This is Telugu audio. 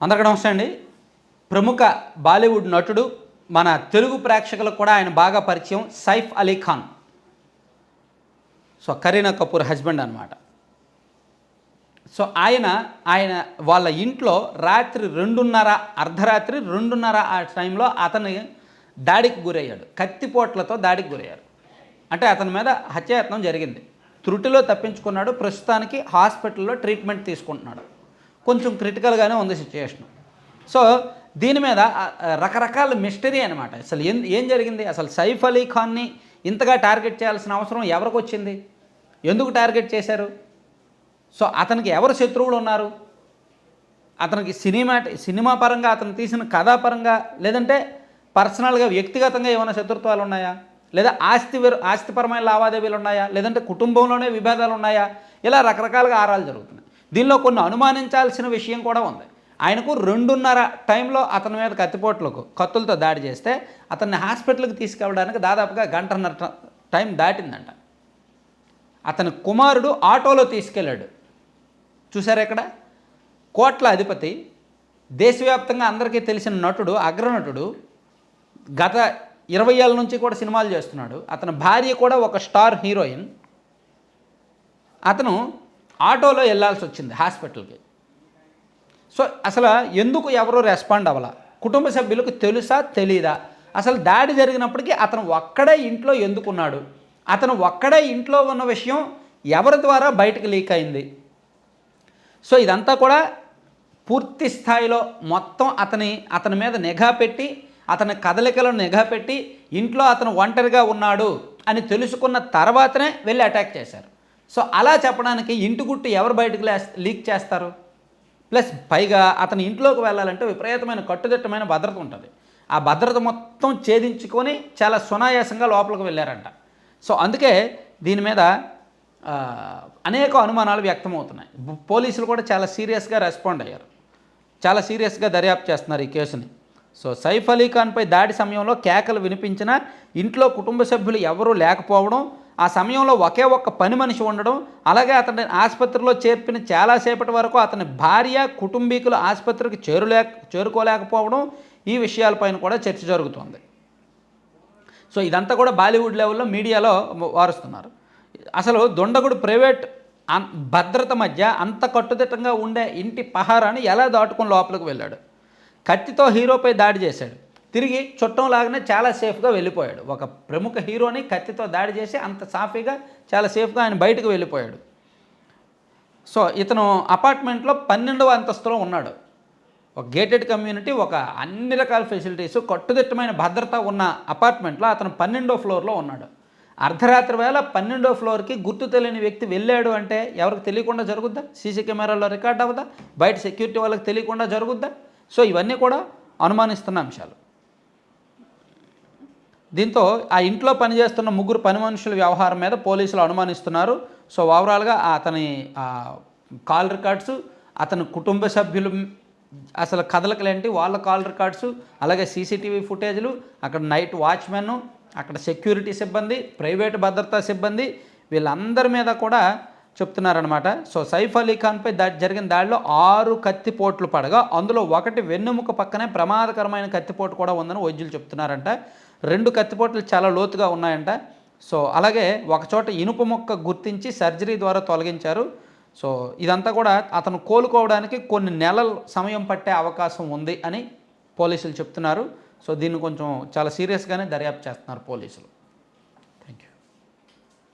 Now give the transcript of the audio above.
అందరికీ నమస్తే అండి. ప్రముఖ బాలీవుడ్ నటుడు, మన తెలుగు ప్రేక్షకులకు కూడా ఆయన బాగా పరిచయం సైఫ్ అలీ ఖాన్. సో కరీనా కపూర్ హస్బెండ్ అనమాట. సో ఆయన వాళ్ళ ఇంట్లో రాత్రి 2:30 అర్ధరాత్రి 2:30 ఆ టైంలో అతని దాడికి గురయ్యాడు. కత్తిపోట్లతో దాడికి గురయ్యారు. అంటే అతని మీద హత్యాయత్నం జరిగింది. త్రుటిలో తప్పించుకున్నాడు. ప్రస్తుతానికి హాస్పిటల్లో ట్రీట్మెంట్ తీసుకుంటున్నాడు. కొంచెం క్రిటికల్గానే ఉంది సిచ్యుయేషన్. సో దీని మీద రకరకాల మిస్టరీ అనమాట. అసలు ఏం జరిగింది, అసలు సైఫ్ అలీ ఖాన్ని ఇంతగా టార్గెట్ చేయాల్సిన అవసరం ఎవరికి వచ్చింది, ఎందుకు టార్గెట్ చేశారు, సో అతనికి ఎవరు శత్రువులు ఉన్నారు, అతనికి సినిమా పరంగా అతను తీసిన కథాపరంగా లేదంటే పర్సనల్గా వ్యక్తిగతంగా ఏమైనా శత్రుత్వాలు ఉన్నాయా, లేదా ఆస్తిపరమైన లావాదేవీలు ఉన్నాయా, లేదంటే కుటుంబంలోనే విభేదాలు ఉన్నాయా, ఇలా రకరకాలుగా ఆరాలు జరుగుతున్నాయి. దీనిలో కొన్ని అనుమానించాల్సిన విషయం కూడా ఉంది. ఆయనకు 2:30 టైంలో అతని మీద కత్తులతో దాడి చేస్తే అతన్ని హాస్పిటల్కి తీసుకెళ్ళడానికి దాదాపుగా 1:30 టైం దాటిందంట. అతని కుమారుడు ఆటోలో తీసుకెళ్ళాడు. చూసారా, ఇక్కడ కోట్ల అధిపతి, దేశవ్యాప్తంగా అందరికీ తెలిసిన నటుడు, అగ్రనటుడు, గత 20 ఏళ్ళ నుంచి కూడా సినిమాలు చేస్తున్నాడు. అతని భార్య కూడా ఒక స్టార్ హీరోయిన్. అతను ఆటోలో వెళ్ళాల్సి వచ్చింది హాస్పిటల్కి. సో అసలు ఎందుకు ఎవరు రెస్పాండ్ అవ్వాల, కుటుంబ సభ్యులకు తెలుసా తెలీదా, అసలు దాడి జరిగినప్పటికీ అతను ఒక్కడే ఇంట్లో ఎందుకున్నాడు, అతను ఒక్కడే ఇంట్లో ఉన్న విషయం ఎవరి ద్వారా బయటకు లీక్ అయింది. సో ఇదంతా కూడా పూర్తి స్థాయిలో మొత్తం అతని మీద నిఘా పెట్టి, అతని కదలికలను నిఘా పెట్టి, ఇంట్లో అతను ఒంటరిగా ఉన్నాడు అని తెలుసుకున్న తర్వాతనే వెళ్ళి అటాక్ చేశారు. సో అలా చెప్పడానికి ఇంటి గుట్టు ఎవరు బయటకు లీక్ చేస్తారు. ప్లస్ పైగా అతని ఇంట్లోకి వెళ్ళాలంటే విపరీతమైన కట్టుదిట్టమైన భద్రత ఉంటుంది. ఆ భద్రత మొత్తం ఛేదించుకొని చాలా సునాయాసంగా లోపలికి వెళ్ళారంట. సో అందుకే దీని మీద అనేక అనుమానాలు వ్యక్తమవుతున్నాయి. పోలీసులు కూడా చాలా సీరియస్గా రెస్పాండ్ అయ్యారు, చాలా సీరియస్గా దర్యాప్తు చేస్తున్నారు ఈ కేసుని. సో సైఫ్ అలీ ఖాన్పై దాడి సమయంలో కేకలు వినిపించినా ఇంట్లో కుటుంబ సభ్యులు ఎవరూ లేకపోవడం, ఆ సమయంలో ఒకే ఒక్క పని మనిషి ఉండడం, అలాగే అతని ఆసుపత్రిలో చేర్పిన చాలాసేపటి వరకు అతని భార్య కుటుంబీకులు ఆసుపత్రికి చేరుకోలేకపోవడం, ఈ విషయాలపైన కూడా చర్చ జరుగుతోంది. సో ఇదంతా కూడా బాలీవుడ్ లెవెల్లో మీడియాలో వారుస్తున్నారు. అసలు దుండగుడు ప్రైవేట్ భద్రత మధ్య అంత కట్టుదిట్టంగా ఉండే ఇంటి పహారాన్ని ఎలా దాటుకొని లోపలికి వెళ్ళాడు. కత్తితో హీరోపై దాడి చేశాడు, తిరిగి చుట్టంలాగానే చాలా సేఫ్గా వెళ్ళిపోయాడు. ఒక ప్రముఖ హీరోని కత్తితో దాడి చేసి అంత సాఫీగా చాలా సేఫ్గా ఆయన బయటకు వెళ్ళిపోయాడు. సో ఇతను అపార్ట్మెంట్లో 12వ అంతస్తులో ఉన్నాడు. ఒక గేటెడ్ కమ్యూనిటీ, ఒక అన్ని రకాల ఫెసిలిటీస్, కట్టుదిట్టమైన భద్రత ఉన్న అపార్ట్మెంట్లో అతను 12వ ఫ్లోర్లో ఉన్నాడు. అర్ధరాత్రి వేళ 12వ ఫ్లోర్కి గుర్తు తెలియని వ్యక్తి వెళ్ళాడు అంటే ఎవరికి తెలియకుండా జరుగుద్దా, సీసీ కెమెరాల్లో రికార్డ్ అవ్వదా, బయట సెక్యూరిటీ వాళ్ళకి తెలియకుండా జరుగుద్దా. సో ఇవన్నీ కూడా అనుమానిస్తున్న అంశాలు. దీంతో ఆ ఇంట్లో పనిచేస్తున్న 3 పని మనుషుల వ్యవహారం మీద పోలీసులు అనుమానిస్తున్నారు. సో ఓవరాల్గా అతని కాల్ రికార్డ్స్, అతని కుటుంబ సభ్యులు అసలు కదలకలేంటి వాళ్ళ కాల్ రికార్డ్స్, అలాగే సీసీటీవీ ఫుటేజ్లు, అక్కడ నైట్ వాచ్మెన్, అక్కడ సెక్యూరిటీ సిబ్బంది, ప్రైవేటు భద్రతా సిబ్బంది, వీళ్ళందరి మీద కూడా చెప్తున్నారనమాట. సో సైఫ్ అలీ ఖాన్పై జరిగిన దాడిలో 6 కత్తిపోట్లు పడగా అందులో ఒకటి వెన్నెముక పక్కనే ప్రమాదకరమైన కత్తిపోటు కూడా ఉందని వైద్యులు చెప్తున్నారంట. 2 కత్తిపోట్లు చాలా లోతుగా ఉన్నాయంట. సో అలాగే ఒకచోట ఇనుప ముక్క గుర్తించి సర్జరీ ద్వారా తొలగించారు. సో ఇదంతా కూడా అతను కోలుకోవడానికి కొన్ని నెలల సమయం పట్టే అవకాశం ఉంది అని పోలీసులు చెప్తున్నారు. సో దీన్ని కొంచెం చాలా సీరియస్గానే దర్యాప్తు చేస్తున్నారు పోలీసులు.